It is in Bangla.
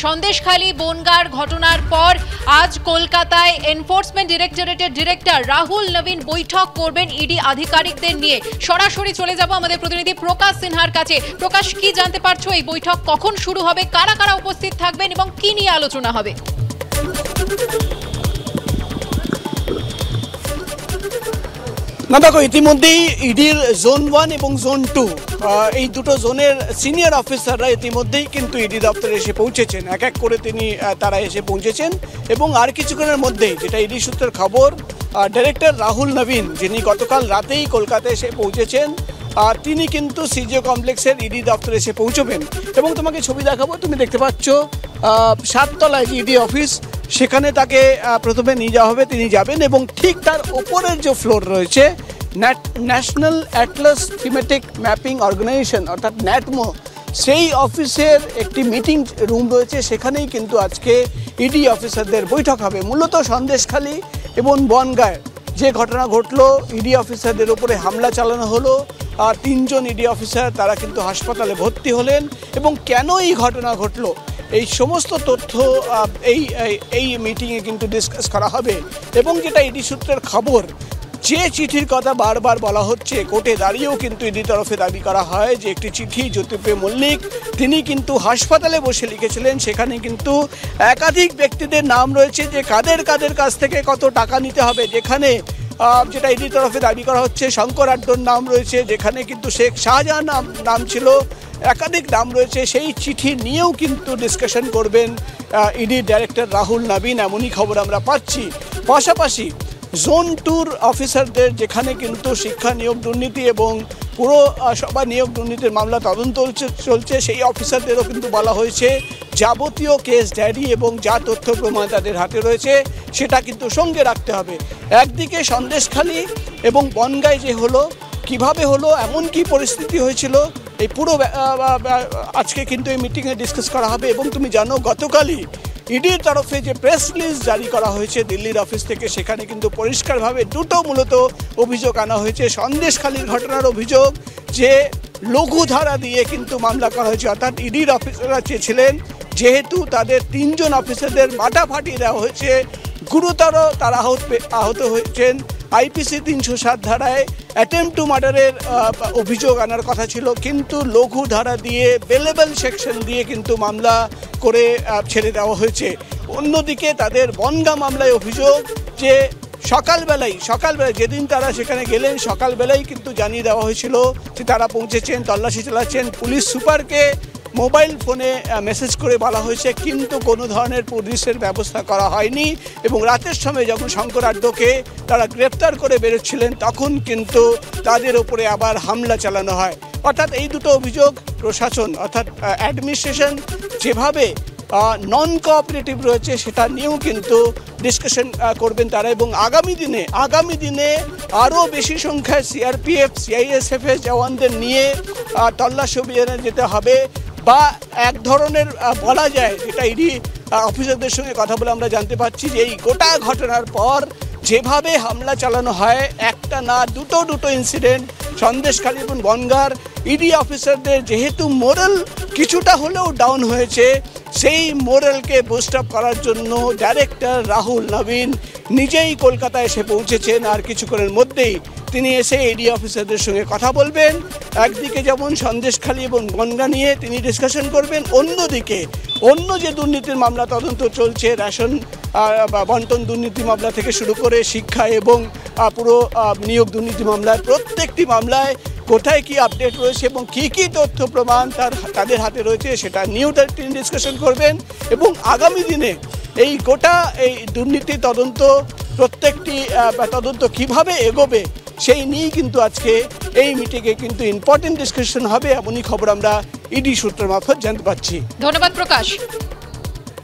সন্দেশখালী বনগাঁর ঘটনার পর আজ কলকাতায় এনফোর্সমেন্ট ডিরেক্টরেটের ডিরেক্টর রাহুল নবীন বৈঠক করবেন ইডি আধিকারিকদের নিয়ে। সরাসরি চলে যাব আমাদের প্রতিনিধি প্রকাশ সিনহার কাছে। প্রকাশ, কি জানতে পারছো? এই বৈঠক কখন শুরু হবে, কারা কারা উপস্থিত থাকবেন এবং কি নিয়ে আলোচনা হবে? না দেখো, ইতিমধ্যেই ইডির জোন 1 এবং জোন 2 এই দুটো জোনের সিনিয়র অফিসাররা ইতিমধ্যেই কিন্তু ইডি দপ্তরে এসে পৌঁছেছেন। এক এক করে তারা এসে পৌঁছেছেন এবং আর কিছুক্ষণের মধ্যেই, যেটা ইডি সূত্রের খবর, ডাইরেক্টর রাহুল নবীন, যিনি গতকাল রাতেই কলকাতায় এসে পৌঁছেছেন, তিনি কিন্তু সিজিও কমপ্লেক্সের ইডি দপ্তরে এসে পৌঁছবেন। এবং তোমাকে ছবি দেখাবো, তুমি দেখতে পাচ্ছ 7 তলায় যে ইডি অফিস, সেখানে তাকে প্রথমে নিয়ে যাওয়া হবে। তিনি যাবেন এবং ঠিক তার ওপরের যে ফ্লোর রয়েছে, national atlas thematic mapping organisation অর্থাৎ ন্যাটমো, সেই অফিসের একটি মিটিং রুম রয়েছে। সেখানেই কিন্তু আজকে ইডি অফিসারদের বৈঠক হবে। মূলত সন্দেশখালী এবং বনগাঁয় যে ঘটনা ঘটলো, ইডি অফিসারদের উপরে হামলা চালানো হলো, আর 3 জন ইডি অফিসার তারা কিন্তু হাসপাতালে ভর্তি হলেন। এবং কেন এই ঘটনা ঘটলো, এই সমস্ত তথ্য এই মিটিংয়ে কিন্তু ডিসকাস করা হবে। এবং যেটা ইডি সূত্রের খবর, যে চিঠির কথা বারবার বলা হচ্ছে, কোর্টে দাঁড়িয়েও কিন্তু ইডি তরফে দাবি করা হয় যে একটি চিঠি জ্যোতিপ্রিয় মল্লিক তিনি কিন্তু হাসপাতালে বসে লিখেছিলেন। সেখানে কিন্তু একাধিক ব্যক্তিদের নাম রয়েছে যে কাদের কাদের কাছ থেকে কত টাকা নিতে হবে। যেখানে যেটা ইডি তরফে দাবি করা হচ্ছে, শঙ্কর আড্ডর নাম রয়েছে, যেখানে কিন্তু শেখ শাহজাহান নাম ছিল, একাধিক নাম রয়েছে। সেই চিঠি নিয়েও কিন্তু ডিসকাশন করবেন ইডি ডাইরেক্টর রাহুল নবীন, এমনই খবর আমরা পাচ্ছি। পাশাপাশি জোন 2 অফিসারদের, যেখানে কিন্তু শিক্ষা নিয়োগ দুর্নীতি এবং পুরসভা নিয়োগ দুর্নীতির মামলা তদন্ত চলছে, সেই অফিসারদেরও কিন্তু বলা হয়েছে যাবতীয় কেস ডায়েরি এবং যা তথ্য প্রমাণ তাদের হাতে রয়েছে সেটা কিন্তু সঙ্গে রাখতে হবে। একদিকে সন্দেশখালী এবং বনগাঁয় যে হলো, কিভাবে হলো, এমন কি পরিস্থিতি হয়েছিল, এই পুরো আজকে কিন্তু এই মিটিংয়ে ডিসকাস করা হবে। এবং তুমি জানো, গতকালই ইডির তরফে যে প্রেস রিলিজ জারি করা হয়েছে দিল্লির অফিস থেকে, সেখানে কিন্তু পরিষ্কারভাবে দুটো মূলত অভিযোগ আনা হয়েছে। সন্দেশখালীর ঘটনার অভিযোগ যে লঘু ধারা দিয়ে কিন্তু মামলা করা হয়েছে, অর্থাৎ ইডির অফিসাররা চেয়েছিলেন যেহেতু তাদের 3 জন অফিসারদের মাথা ফাটিয়ে দেওয়া হয়েছে, গুরুতর তারা আহত হয়েছেন, আইপিসি 307 ধারায় অ্যাটেম্প টু মার্ডারের অভিযোগ আনার কথা ছিল, কিন্তু লঘু ধারা দিয়ে বেলেবল সেকশন দিয়ে কিন্তু মামলা করে ছেড়ে দেওয়া হয়েছে। অন্যদিকে তাদের বনগাঁ মামলায় অভিযোগ যে সকালবেলায় যেদিন তারা সেখানে গেলেন, সকালবেলায় কিন্তু জানিয়ে দেওয়া হয়েছিল যে তারা পৌঁছেছেন, তল্লাশি চালাচ্ছেন। পুলিশ সুপারকে মোবাইল ফোনে মেসেজ করে বলা হয়েছে, কিন্তু কোনো ধরনের পুলিশের ব্যবস্থা করা হয়নি। এবং রাতের সময় যখন শঙ্কর আড্ডকে তারা গ্রেপ্তার করে বেরোচ্ছিলেন, তখন কিন্তু তাদের ওপরে আবার হামলা চালানো হয়। অর্থাৎ এই দুটো অভিযোগ প্রশাসন অর্থাৎ অ্যাডমিনিস্ট্রেশন যেভাবে নন কোঅপারেটিভ রয়েছে, সেটা নিয়েও কিন্তু ডিসকাশন করবেন তারা। এবং আগামী দিনে আরও বেশি সংখ্যায় সিআরপিএফ সিআইএসএফের জওয়ানদের নিয়ে তল্লাশি অভিযানে যেতে হবে। বা এক ধরনের বলা যায়, যেটা ইডি অফিসারদের সঙ্গে কথা বলে আমরা জানতে পারছি, যে এই গোটা ঘটনার পর যেভাবে হামলা চালানো হয়, একটা না দুটো ইনসিডেন্ট সন্দেশখালী এবং বনগাঁর, ইডি অফিসারদের যেহেতু মোরাল কিছুটা হলেও ডাউন হয়েছে, সেই মোরালকে বুস্ট আপ করার জন্য ডাইরেক্টর রাহুল নবীন নিজেই কলকাতায় এসে পৌঁছেছেন। আর কিছুক্ষণের মধ্যেই তিনি এসে ইডি অফিসারদের সঙ্গে কথা বলবেন। একদিকে যেমন সন্দেশখালী এবং বনগাঁ নিয়ে তিনি ডিসকাশন করবেন, অন্যদিকে অন্য যে দুর্নীতির মামলা তদন্ত চলছে, রেশন বন্টন দুর্নীতি মামলা থেকে শুরু করে শিক্ষা এবং পুরো নিয়োগ দুর্নীতি মামলায়, প্রত্যেকটি মামলায় কোথায় কি আপডেট রয়েছে এবং কি তথ্য প্রমাণ তাদের হাতে রয়েছে, সেটা নিয়েও তিনি ডিসকাশন করবেন। এবং আগামী দিনে এই গোটা এই দুর্নীতি প্রত্যেকটি তদন্ত কিভাবে এগোবে, সেই নিয়েই কিন্তু আজকে এই মিটিংয়ে কিন্তু ইম্পর্টেন্ট ডিসকাশন হবে, এমনই খবর আমরা ইডি সূত্রের মারফত জানতে পারছি। ধন্যবাদ প্রকাশ।